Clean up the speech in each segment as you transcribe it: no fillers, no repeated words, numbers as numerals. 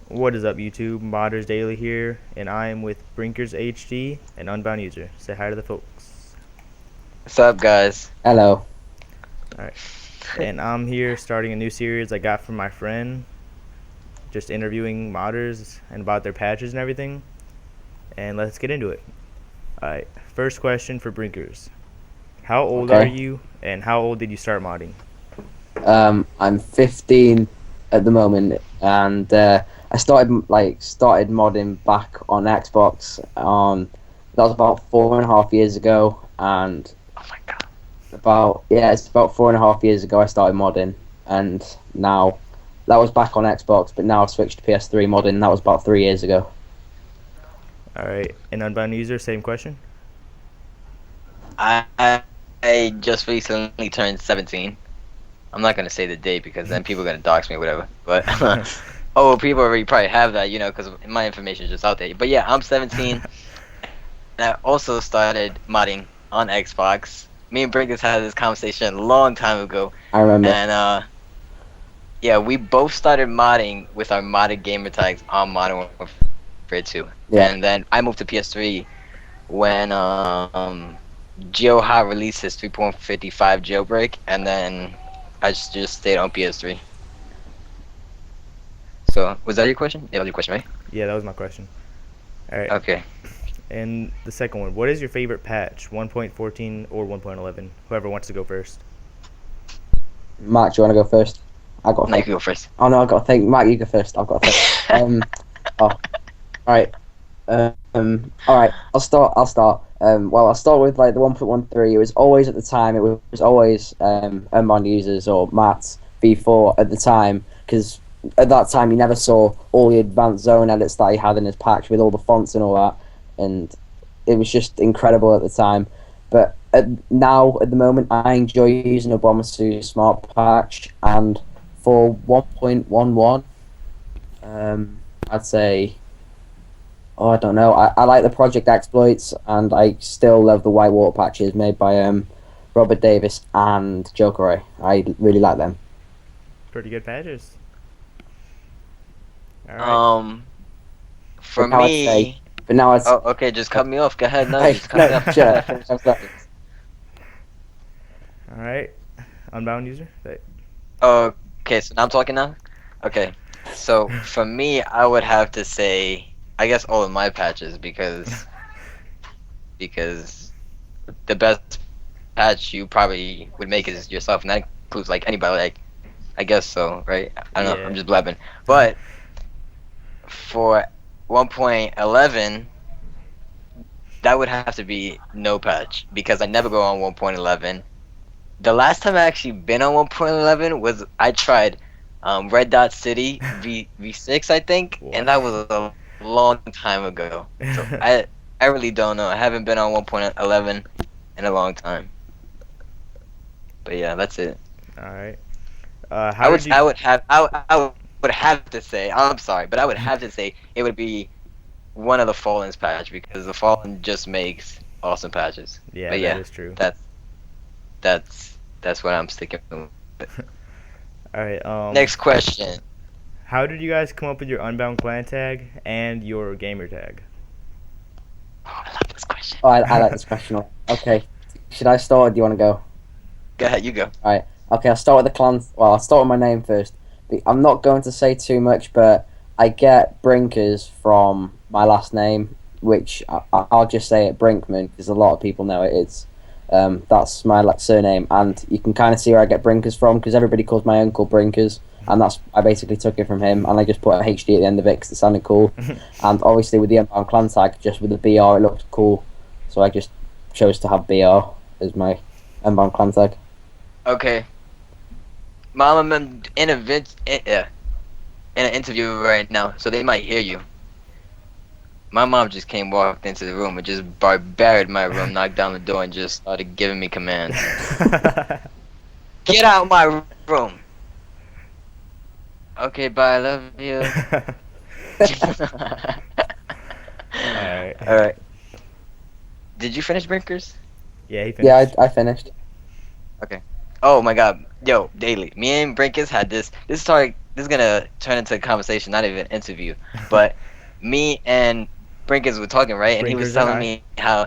What is up, YouTube? Modders Daily here, and I am with BrinkerzHD and UnboundUser. Say hi to the folks. What's up, guys? Hello. Alright. And I'm here starting a new series I got from my friend, just interviewing modders and about their patches and everything. And let's get into it. Alright, first question for Brinkers. How old are you, and how old did you start modding? I'm 15 at the moment, and I started modding back on Xbox. That was about 4.5 years ago, and Oh my god. it's about 4.5 years ago I started modding, and now that was back on Xbox, but now I've switched to PS3 modding. And that was about 3 years ago. Alright, and UnboundUser, same question? I just recently turned 17. I'm not gonna say the date because then people are gonna dox me or whatever. But people already probably have that, because my information is just out there. But yeah, I'm 17. And I also started modding on Xbox. Me and Brinkers had this conversation a long time ago. I remember. And yeah, we both started modding with our modded gamer tags on Modern Warfare 2. Yeah. And then I moved to PS3 when GeoHot released his 3.55 jailbreak, and then I just stayed on PS3. So, was that your question? Yeah, that was your question, right? Yeah, that was my question. Alright. Okay. And the second one, what is your favorite patch, 1.14 or 1.11? Whoever wants to go first. Mark, do you want to go first? I got. No, you can go first. Oh no, I've got to think. Mark, you go first. I've got to think. All right. All right. I'll start. Well, I'll start with like the 1.13. It was always at the time. It was always Unbound users or Matt's V4 at the time, because at that time you never saw all the advanced zone edits that he had in his patch with all the fonts and all that, and it was just incredible at the time. But now at the moment, I enjoy using Obamasu's smart patch, and for 1.11, I'd say. Oh, I don't know. I like the project exploits, and I still love the whitewater patches made by Robert Davis and Joker Ray. I really like them. Pretty good patches. Alright. For But now I'd me. say- But now it's. Oh, okay. Just cut me off. Go ahead. No, Hey, just cut me off. shut up. I'm sorry. Alright. Unbound user? Okay, so now I'm talking now? Okay. So, for me, I would have to say, I guess all of my patches, because the best patch you probably would make is yourself, and that includes like anybody, like, I guess so, right? I don't know, Yeah. I'm just blabbing. But for 1.11, that would have to be no patch, because I never go on 1.11. The last time I actually been on 1.11 was I tried Red Dot City V6, I think, What? and that was a long time ago. So I really don't know. I haven't been on 1.11 in a long time. But yeah, that's it. Alright. I would have to say, I'm sorry, but I would have to say it would be one of the Fallen's patch, because the Fallen just makes awesome patches. Yeah, But yeah, that is true. That's what I'm sticking with. Alright, Next question. how did you guys come up with your Unbound clan tag and your gamer tag? Oh, I love this question. Oh, I like this question. Okay. Should I start, or do you want to go? Go ahead, you go. Alright, okay, I'll start with the clan. Well, I'll start with my name first. I'm not going to say too much, but I get Brinkers from my last name, which I'll just say it Brinkman, because a lot of people know it is. That's my surname, and you can kind of see where I get Brinkers from, because everybody calls my uncle Brinkers, and I basically took it from him, and I just put a HD at the end of it because it sounded cool. And obviously with the Unbound clan tag, just with the BR, it looked cool, so I just chose to have BR as my Unbound clan tag. Okay. Mom, I'm in an interview right now, so they might hear you. My mom just walked into the room and just barbaried my room, knocked down the door, and just started giving me commands. Get out my room. Okay, bye. I love you. Alright. All right. Did you finish Brinkers? Yeah, he finished. Yeah, I finished. Oh my God, yo, Daily. Me and Brinkers had this. This started this is gonna turn into a conversation, not even an interview. But me and Brinkers were talking, right? And he was Brinkers and telling I. me how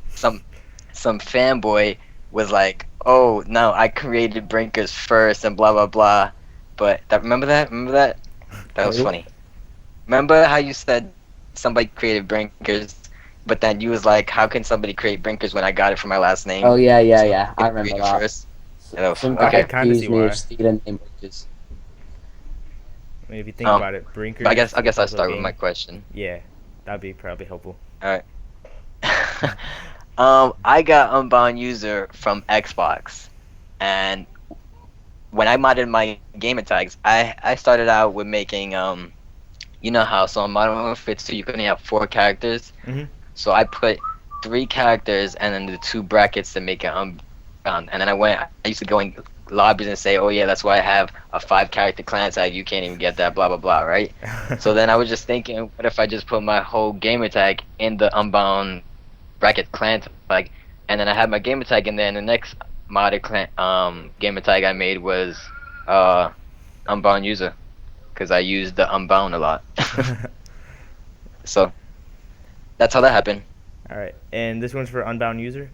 some some fanboy was like, "Oh no, I created Brinkers first and blah blah blah." But remember that? Remember that? That was Wait, funny. Remember how you said somebody created Brinkers, but then you was like, "How can somebody create Brinkers when I got it from my last name?" oh yeah, yeah, So yeah. I I remember created that. first. Yeah, that was Some okay. guy I kind of see accused me why. of stealing name bridges. I mean, if you think Um, about it, but Brinkers I is guess I'll also a start with my game. question. Yeah, that'd be probably helpful. All right. I got Unbound User from Xbox, and when I modded my gamer tags, I started out with making you know how so on Modern Warfare 2 you can only have 4 characters, Mhm. so I put 3 characters and then the 2 brackets to make it Unbound, and then I used to go in lobbies and say, oh yeah, that's why I have a 5 character clan tag. You can't even get that, blah blah blah, right? So then I was just thinking, what if I just put my whole gamer tag in the Unbound bracket clan tag, and then I had my gamer tag in there, and the next modded clan gamer tag I made was uh Unbound User, because I used the Unbound a lot. So that's how that happened. All right, and this one's for Unbound User.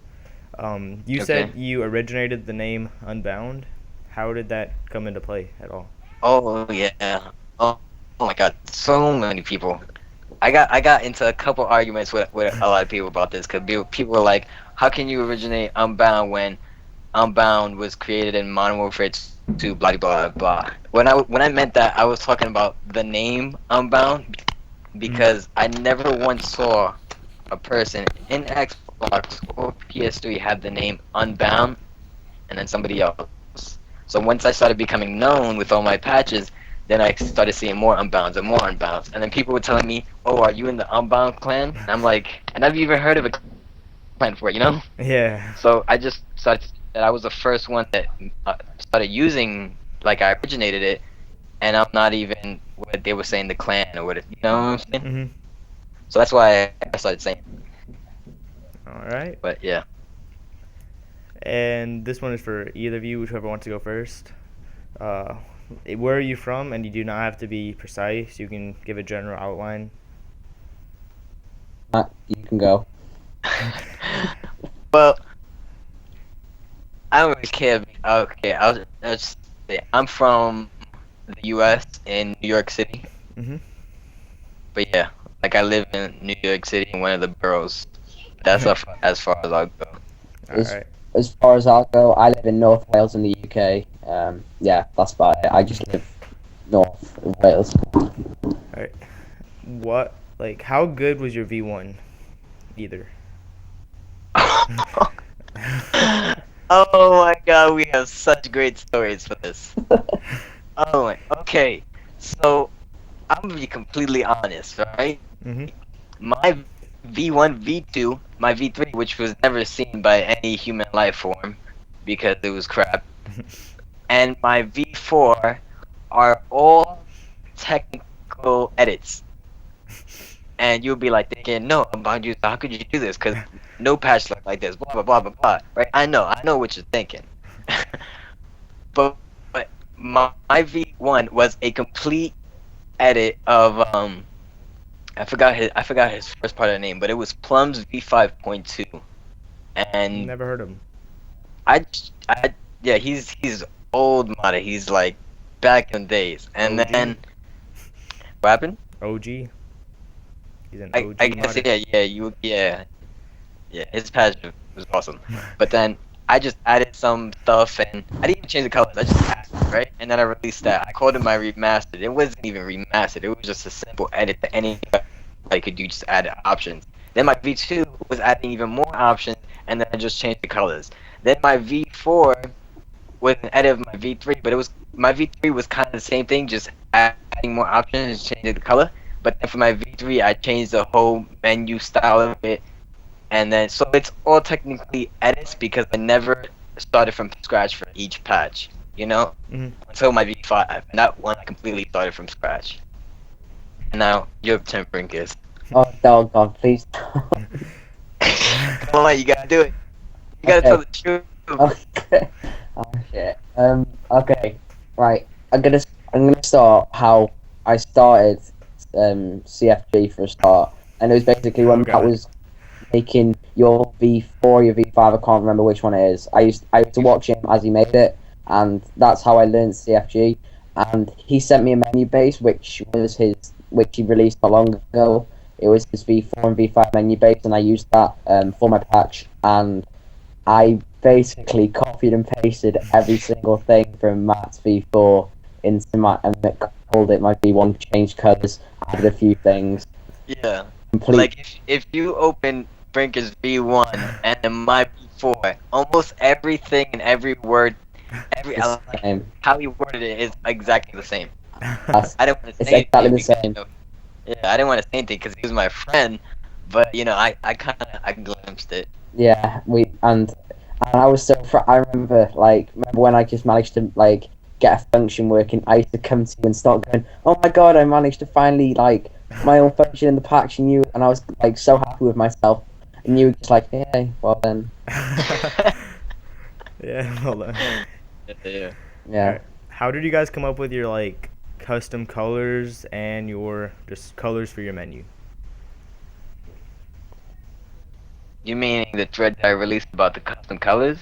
You Okay. said you originated the name Unbound. How did that come into play at all? Oh yeah. Oh my God. So many people. I got into a couple arguments with a lot of people about this because people were like, "How can you originate Unbound when Unbound was created in Modern Warfare 2, blah blah blah." When I meant that, I was talking about the name Unbound because I never once saw a person in Xbox or PS3 have the name Unbound and then somebody else. So once I started becoming known with all my patches, then I started seeing more Unbounds and more Unbounds, and then people were telling me, "Oh, are you in the Unbound clan?" And I'm like, "I never even heard of a clan for it, you know?" Yeah. So I just started that I was the first one that started using, like I originated it, and I'm not even what they were saying the clan or what you know what I'm saying. Mhm. So that's why I started saying. All right. But yeah, And this one is for either of you, whichever wants to go first. Uh, where are you from? And you do not have to be precise. You can give a general outline. Matt, you can go. well, I don't really care. Okay, I'll just say I'm from the U.S. in New York City. Mhm. But yeah, like I live in New York City in one of the boroughs. That's as far as I'll go. All As, right. as far as I'll go, I live in North Wales in the UK. Yeah, that's about it. I just live north of Wales. All right. What? Like, how good was your V1? Either. Oh my God, we have such great stories for this. Oh my, okay. So I'm gonna be completely honest, right? Mhm. My V1, V2, my V3, which was never seen by any human life form because it was crap, and my V4 are all technical edits. And you'll be like thinking, no, about you, how could you do this? Because no patch look like this, blah blah blah blah blah. Right? I know what you're thinking. but my V1 was a complete edit of I forgot his first part of the name, but it was Plum's V5.2, and Never heard of him. I yeah, he's old modder. He's like back in the days, and OG? then what happened? OG. He's an I OG guess modder. yeah, his patch was awesome. But then I just added some stuff and I didn't even change the colors. I just added it, right? And then I released that. I called it my remastered. It wasn't even remastered. It was just a simple edit that anybody could do. Just add options. Then my V2 was adding even more options, and then I just changed the colors. Then my V4 was an edit of my V3, but it was my V3 was kind of the same thing, just adding more options and changing the color. But then for my V3, I changed the whole menu style of it, and then so it's all technically edits because I never started from scratch for each patch, you know, Mhm. until my V5. And that one I completely started from scratch. And now your turn, Brinkers. Oh, doggone, please. Come on, you gotta do it. You gotta tell the truth. Okay. Oh shit. Okay. Right. I'm gonna start how I started CFG for a start, and it was basically Oh when Matt god. was making your V4, your V5. I can't remember which one it is. I used to watch him as he made it, and that's how I learned CFG. And he sent me a menu base, which he released not long ago. It was his V4 and V5 menu base, and I used that for my patch. And I basically copied and pasted every single thing from Matt's V4 into my, and called it my V1. Changed colours, added a few things. Yeah. Complete. Like if you open Brinker's V1 and then my V4, almost everything and every word, every The like, same. how he worded it is exactly the same. That's, I didn't want to it's say exactly anything the because same. yeah, I didn't want to say anything because he was my friend, but I glimpsed it. Yeah, and I was so I remember when I just managed to like get a function working. I used to come to you and start going, "Oh my god, I managed to finally like my own function in the patch," and I was like so happy with myself, and you were just like, "Hey, well then." Yeah, hold on. Yeah. Yeah. Alright. How did you guys come up with your like custom colors and your just colors for your menu? You meaning the thread that I released about the custom colors?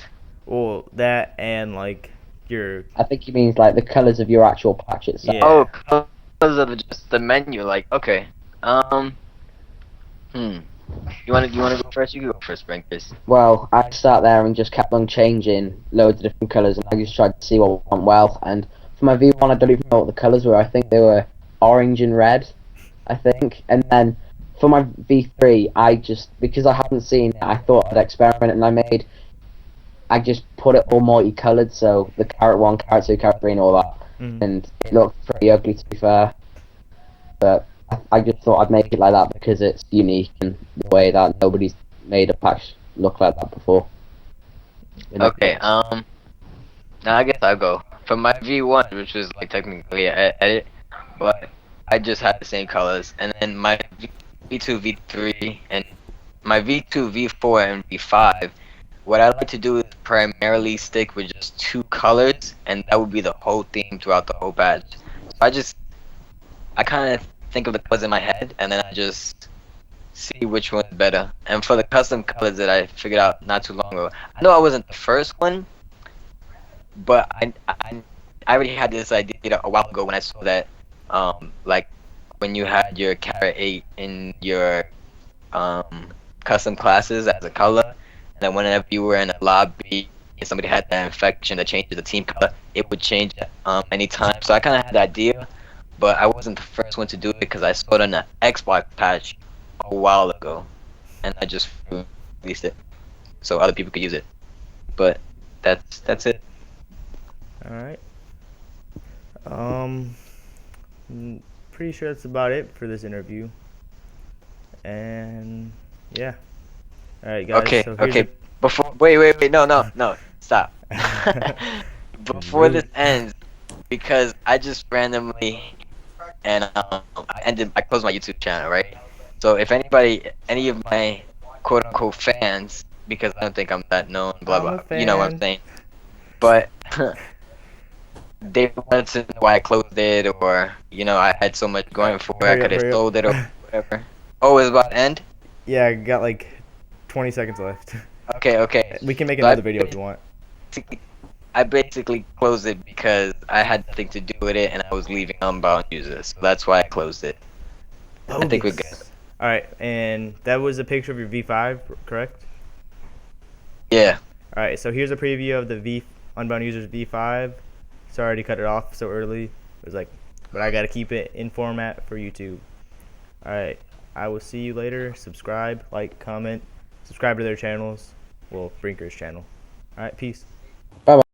Well, that and like your I think he means like the colors of your actual patch itself. yeah. Oh, colors of just the menu. Like, okay. Hmm. You wanna go first? You can go first, Brinkers. Well, I sat there and just kept on changing loads of different colours, and I just tried to see what went well. And for my V1, I don't even know what the colours were. I think they were orange and red, I think. And then for my V3, because I hadn't seen it, I thought I'd experiment, and I just put it all multicoloured, so the carrot 1, carrot 2, carrot 3, and all that. Mhm. And it looked pretty ugly, to be fair. But I just thought I'd make it like that because it's unique in the way that nobody's made a patch look like that before. Okay. Now I guess I'll go for my V1, which was like technically an edit, but I just had the same colors, and then my V2, V3, and my V2, V4, and V5. What I like to do is primarily stick with just two colors, and that would be the whole theme throughout the whole batch. So I kind of think of the colors in my head, and then I just see which one's better. And for the custom colors that I figured out not too long ago, I know I wasn't the first one, but I already had this idea a while ago when I saw that, like when you had your carrot 8 in your custom classes as a color, and then whenever you were in a lobby and somebody had that infection that changes the team color, it would change anytime. So I kind of had the idea, but I wasn't the first one to do it because I saw it on the Xbox patch a while ago, and I just released it so other people could use it. But that's it. All right. Pretty sure that's about it for this interview. And yeah. All right, guys. Okay, So here's okay. Before wait, no, stop. Before Rude. this ends, because I just randomly and I closed my YouTube channel, right? So if any of my quote unquote fans, because I don't think I'm that known, blah I'm a blah, you know what I'm fan. saying? But they wanted to know why I closed it, or I had so much going for it, I Hurry up, could have hurry up. sold it or whatever. Oh, it's about to end? Yeah, I got like 20 seconds left. Okay. We can make So another video if you want. I basically closed it because I had nothing to do with it and I was leaving unbound users. So that's why I closed it. I think we're good. All right, and that was a picture of your V5, correct? Yeah. All right, so here's a preview of the Unbound Users V5. Sorry to cut it off so early. It was like, but I got to keep it in format for YouTube. All right, I will see you later. Subscribe, like, comment, subscribe to their channels. Well, Brinker's channel. All right, peace. Bye bye.